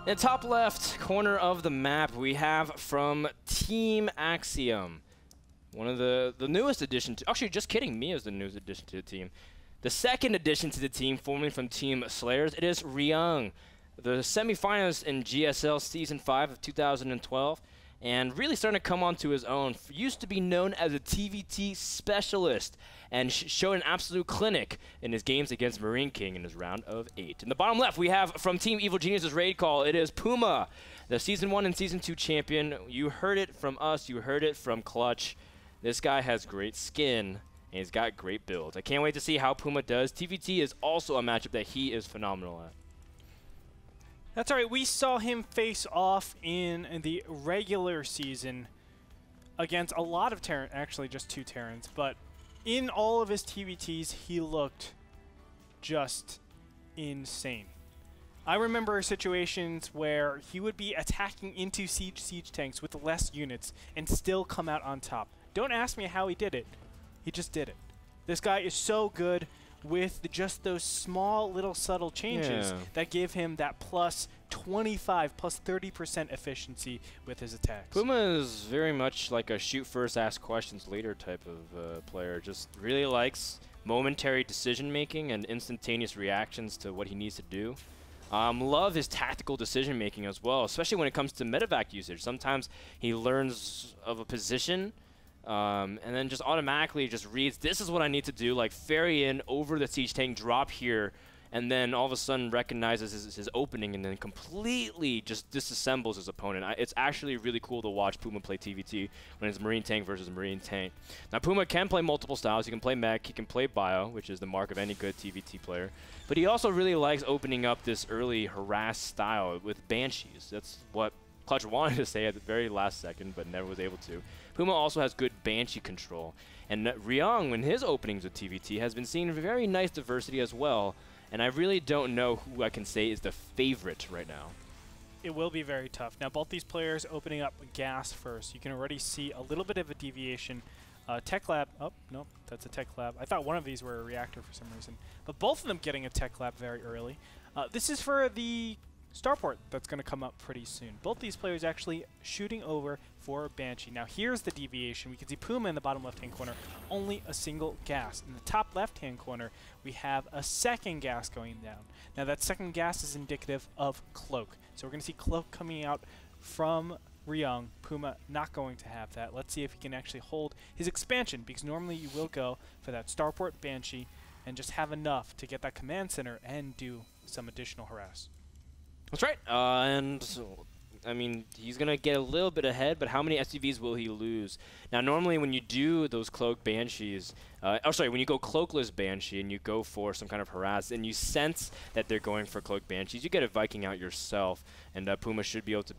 In the top left corner of the map, we have from Team Axiom, one of the newest addition to, actually just kidding, me is the newest addition to the team. The second addition to the team, forming from Team Slayers, it is Ryung, the semifinalist in GSL Season 5 of 2012, and really starting to come onto his own. Used to be known as a TVT specialist, and showed an absolute clinic in his games against Marine King in his round of 8. In the bottom left, we have from Team Evil Genius's raid call, it is Puma, the Season 1 and Season 2 champion. You heard it from us, you heard it from Clutch. This guy has great skin, and he's got great builds. I can't wait to see how Puma does. TVT is also a matchup that he is phenomenal at. That's all right. We saw him face off in the regular season against a lot of Terrans, actually just 2 Terrans, but in all of his TVTs, he looked just insane. I remember situations where he would be attacking into siege tanks with less units and still come out on top. Don't ask me how he did it. He just did it. This guy is so good with just those small little subtle changes that give him that plus 25, plus 30% efficiency with his attacks. Puma is very much like a shoot first, ask questions later type of player. Just really likes momentary decision making and instantaneous reactions to what he needs to do. Love his tactical decision making as well, especially when it comes to medevac usage. Sometimes he learns of a position and then just automatically just reads, this is what I need to do, like ferry in over the siege tank, drop here, and then all of a sudden recognizes his opening and then completely just disassembles his opponent. It's actually really cool to watch Puma play TVT when it's Marine Tank versus Marine Tank. Now Puma can play multiple styles. He can play mech, he can play bio, which is the mark of any good TVT player. But he also really likes opening up this early harass style with Banshees. That's what Clutch wanted to say at the very last second, but never was able to. Puma also has good Banshee control. And Ryung, in his openings with TVT, has been seeing very nice diversity as well. And I really don't know who I can say is the favorite right now. It will be very tough. Now, both these players opening up gas first. You can already see a little bit of a deviation. Tech Lab, oh, no, that's a Tech Lab. I thought one of these were a reactor for some reason. But both of them getting a Tech Lab very early. This is for the Starport that's going to come up pretty soon. Both these players actually shooting over for Banshee. Now here's the deviation. We can see Puma in the bottom left-hand corner, only a single gas. In the top left-hand corner, we have a second gas going down. Now that second gas is indicative of Cloak. So we're going to see Cloak coming out from Ryung. Puma not going to have that. Let's see if he can actually hold his expansion, because normally you will go for that Starport Banshee and just have enough to get that command center and do some additional harass. That's right, and so, I mean, he's going to get a little bit ahead, but how many SUVs will he lose? Now, normally when you do those Cloak Banshees, when you go Cloakless Banshee and you go for some kind of harass, and you sense that they're going for Cloak Banshees, you get a Viking out yourself, and Puma should be able to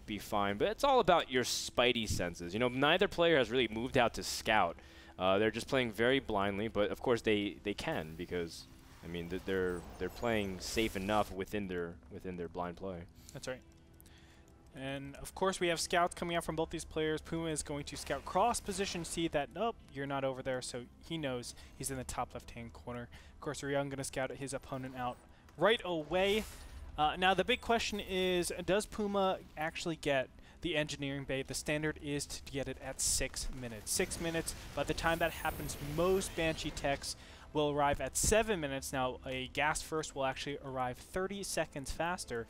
be fine. But it's all about your spidey senses. You know, neither player has really moved out to scout. They're just playing very blindly, but of course they can, because I mean, they're playing safe enough within their blind play. That's right. And of course, we have scouts coming out from both these players. Puma is going to scout cross position, see that nope, you're not over there, so he knows he's in the top left-hand corner. Of course, Ryung going to scout his opponent out right away. Now the big question is, does Puma actually get the engineering bay? The standard is to get it at 6 minutes. 6 minutes. By the time that happens, most Banshee techs will arrive at 7 minutes. Now, a gas first will actually arrive 30 seconds faster,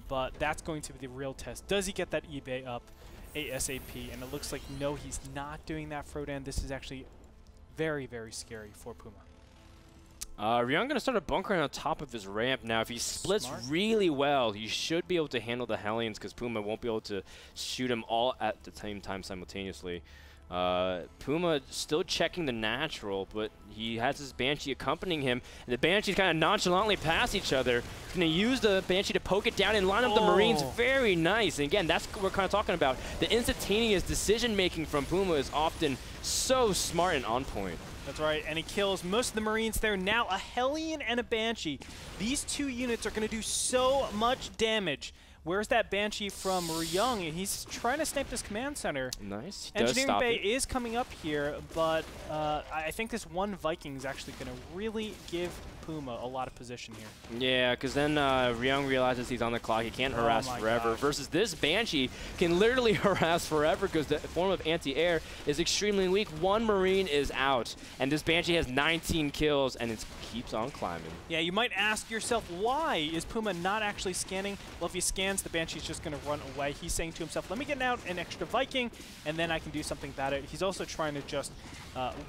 but that's going to be the real test. Does he get that eBay up ASAP? And it looks like no, he's not doing that, Frodan. This is actually very, very scary for Puma. Ryung going to start a bunkering on top of his ramp. Now, if he splits really well, he should be able to handle the Hellions, because Puma won't be able to shoot him all at the same time simultaneously. Puma still checking the natural, but he has his Banshee accompanying him, and the Banshees kind of nonchalantly pass each other. He's going to use the Banshee to poke it down and line up the Marines. Very nice. And again, that's what we're kind of talking about. The instantaneous decision-making from Puma is often so smart and on point. That's right, and he kills most of the Marines there. Now a Hellion and a Banshee. These two units are going to do so much damage. Where's that Banshee from Ryung? He's trying to snipe this command center. Nice. Engineering Bay is coming up here, but I think this one Viking is actually going to really give Puma a lot of position here. Yeah, because then Ryung realizes he's on the clock. He can't harass forever. Gosh. Versus this Banshee can literally harass forever because the form of anti-air is extremely weak. One Marine is out, and this Banshee has 19 kills, and it keeps on climbing. Yeah, you might ask yourself, why is Puma not actually scanning? Well, if he scans, the Banshee's just going to run away. He's saying to himself, let me get out an extra Viking, and then I can do something about it. He's also trying to just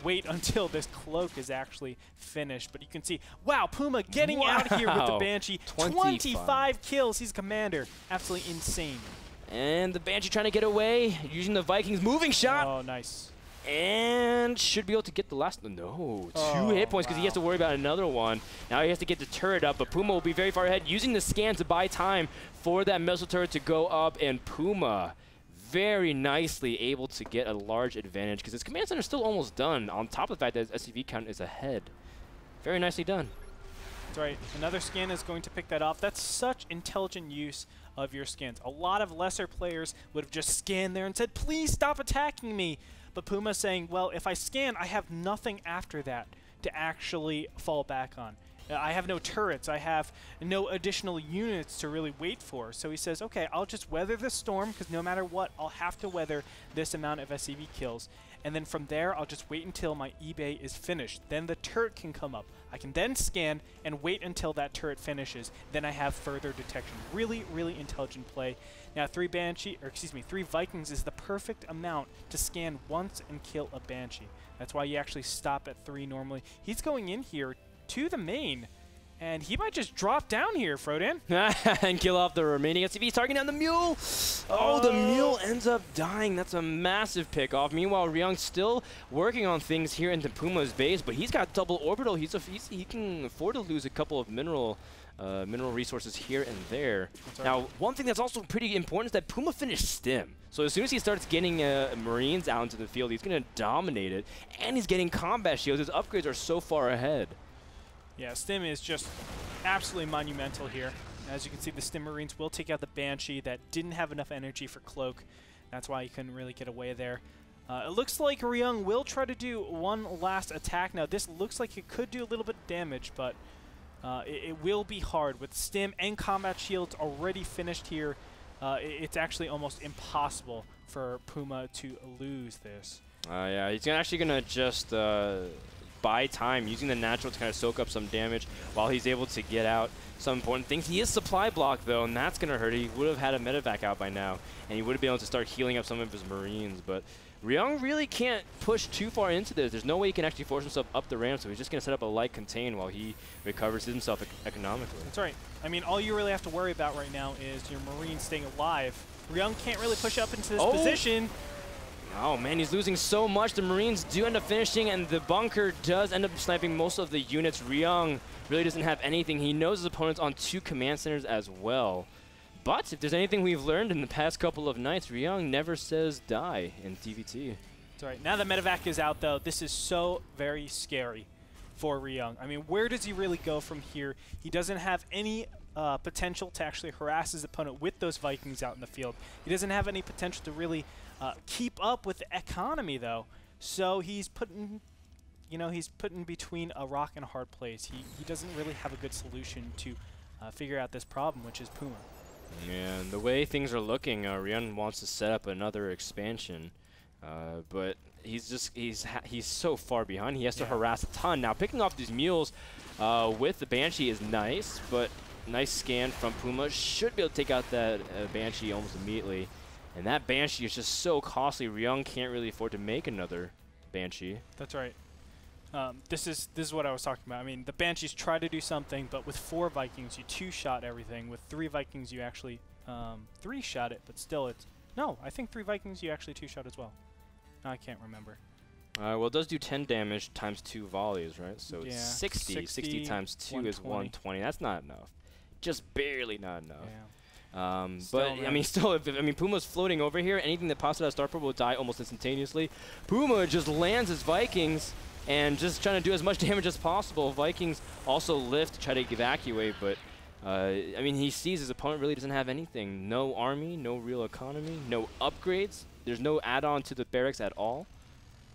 wait until this cloak is actually finished. But you can see, wow, Puma getting out here with the Banshee. 25 kills. He's a commander. Absolutely insane. And the Banshee trying to get away, using the Vikings moving shot. Oh, nice. And should be able to get the last. No, 2 hit points because he has to worry about another one. Now he has to get the turret up, but Puma will be very far ahead, using the scan to buy time for that missile turret to go up. And Puma very nicely able to get a large advantage because his command center is still almost done, on top of the fact that his SCV count is ahead. Very nicely done. That's right. Another scan is going to pick that off. That's such intelligent use of your scans. A lot of lesser players would have just scanned there and said, please stop attacking me. But Puma's saying, well, if I scan, I have nothing after that to actually fall back on. I have no turrets. I have no additional units to really wait for. So he says, okay, I'll just weather the storm, because no matter what, I'll have to weather this amount of SCV kills. And then from there, I'll just wait until my eBay is finished. Then the turret can come up. I can then scan and wait until that turret finishes. Then I have further detection. Really, really intelligent play. Now, 3 Vikings is the perfect amount to scan once and kill a Banshee. That's why you actually stop at 3 normally. He's going in here to the main, and he might just drop down here, Frodan. And kill off the remaining SCV, targeting down the Mule. Oh, the Mule ends up dying. That's a massive pick off. Meanwhile, Ryung's still working on things here into Puma's base, but he's got double orbital. He can afford to lose a couple of mineral resources here and there. Now, one thing that's also pretty important is that Puma finished Stim. So as soon as he starts getting Marines out into the field, he's going to dominate it, and he's getting combat shields. His upgrades are so far ahead. Yeah, Stim is just absolutely monumental here. As you can see, the Stim Marines will take out the Banshee that didn't have enough energy for Cloak. That's why he couldn't really get away there. It looks like Ryung will try to do one last attack. Now, this looks like it could do a little bit of damage, but it will be hard. With Stim and combat shields already finished here, it's actually almost impossible for Puma to lose this. Yeah, he's actually going to just buy time, using the natural to kind of soak up some damage while he's able to get out some important things. He is supply block, though, and that's going to hurt. He would have had a medevac out by now, and he would have been able to start healing up some of his Marines. But Ryung really can't push too far into this. There's no way he can actually force himself up the ramp, so he's just going to set up a light contain while he recovers himself economically. That's right. I mean, all you really have to worry about right now is your Marines staying alive. Ryung can't really push up into this position. Oh man, he's losing so much. The Marines do end up finishing, and the bunker does end up sniping most of the units. Ryung really doesn't have anything. He knows his opponent's on 2 command centers as well. But if there's anything we've learned in the past couple of nights, Ryung never says die in TVT. That's right. Now that medevac is out, though, this is so very scary for Ryung. I mean, where does he really go from here? He doesn't have any potential to actually harass his opponent with those Vikings out in the field. He doesn't have any potential to really keep up with the economy, though. So he's put in between a rock and a hard place. He doesn't really have a good solution to figure out this problem, which is Puma. Yeah, and the way things are looking, Ryung wants to set up another expansion, but he's so far behind. He has to harass a ton. Now, picking off these mules with the Banshee is nice, but nice scan from Puma. Should be able to take out that Banshee almost immediately. And that Banshee is just so costly. Ryung can't really afford to make another Banshee. That's right. This is what I was talking about. I mean, the Banshees try to do something, but with 4 Vikings, you 2-shot everything. With 3 Vikings, you actually 3-shot it, but still it's... No, I think 3 Vikings, you actually 2-shot as well. No, I can't remember. Well, it does do 10 damage times 2 volleys, right? So it's 60. 60 times 2 is 120. That's not enough. Just barely not enough. Yeah. But I mean, Puma's floating over here. Anything that pops out of Starport will die almost instantaneously. Puma just lands his Vikings and just trying to do as much damage as possible. Vikings also lift to try to evacuate, but I mean, he sees his opponent really doesn't have anything. No army, no real economy, no upgrades. There's no add-on to the barracks at all.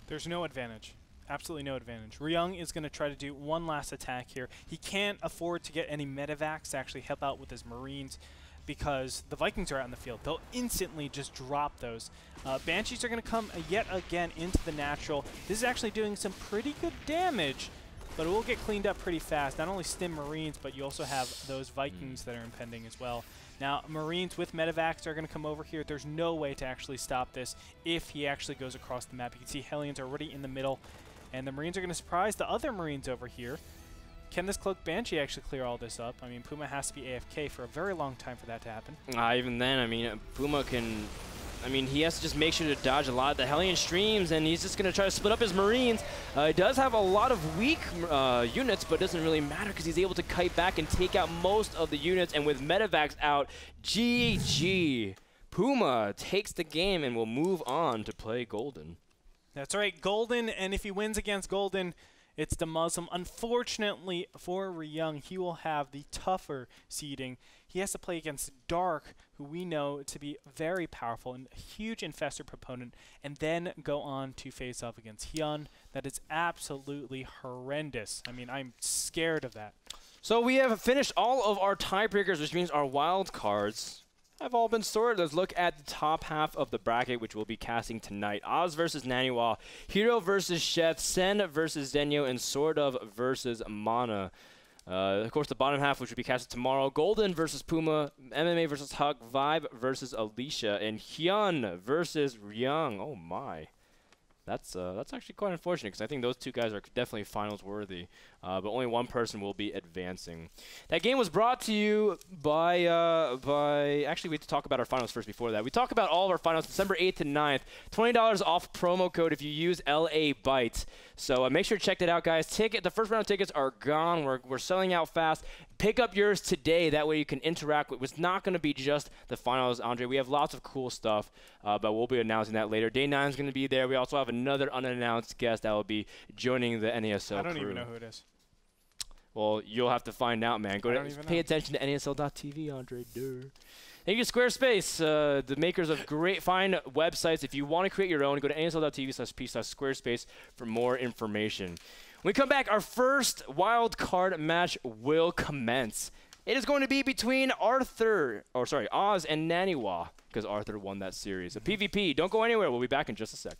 There's no advantage. absolutely no advantage. Ryung is going to try to do one last attack here. He can't afford to get any medevacs to actually help out with his Marines because the Vikings are out in the field. They'll instantly just drop those. Banshees are going to come yet again into the natural. This is actually doing some pretty good damage, but it will get cleaned up pretty fast. Not only stim Marines, but you also have those Vikings that are impending as well. Now, Marines with medevacs are going to come over here. There's no way to actually stop this if he actually goes across the map. You can see Hellions are already in the middle, and the Marines are going to surprise the other Marines over here. Can this Cloak Banshee actually clear all this up? I mean, Puma has to be AFK for a very long time for that to happen. Even then, I mean, Puma can... I mean, he has to just make sure to dodge a lot of the Hellion streams, and he's just going to try to split up his Marines. He does have a lot of weak units, but it doesn't really matter because he's able to kite back and take out most of the units. And with medevacs out, GG. Puma takes the game and will move on to play Golden. That's right, Golden, and if he wins against Golden, it's the Muslim. Unfortunately for Ryung, he will have the tougher seeding. He has to play against Dark, who we know to be very powerful and a huge infestor proponent, and then go on to face off against Hyun. That is absolutely horrendous. I mean, I'm scared of that. So we have finished all of our tiebreakers, which means our wild cards have all been sorted. Let's look at the top half of the bracket, which we'll be casting tonight. Oz versus Naniwa, Hero versus Sheth, Sen versus Zenyo, and Swordov versus Mana. Of course, the bottom half, which will be casted tomorrow, Golden versus Puma, MMA versus Hug, Vibe versus Alicia, and Hyun versus Ryung. Oh my. That's actually quite unfortunate because I think those two guys are definitely finals worthy, but only one person will be advancing. That game was brought to you by actually we have to talk about our finals first before that. We talk about all of our finals December 8th and 9th. $20 off promo code if you use LA Byte. So make sure to check that out, guys. The first round of tickets are gone. We're selling out fast. Pick up yours today. That way you can interact with. It's not going to be just the finals, Andre. We have lots of cool stuff, but we'll be announcing that later. Day 9 is going to be there. We also have another unannounced guest that will be joining the NASL crew. I don't even know who it is. Well, you'll have to find out, man. Pay attention to NASL.tv, Andre. Duh. Thank you to Squarespace, the makers of great fine websites. If you want to create your own, go to NASL.tv/p/Squarespace for more information. When we come back, our first wild card match will commence. It is going to be between Oz and Naniwa, because Arthur won that series. A PvP. Don't go anywhere. We'll be back in just a sec.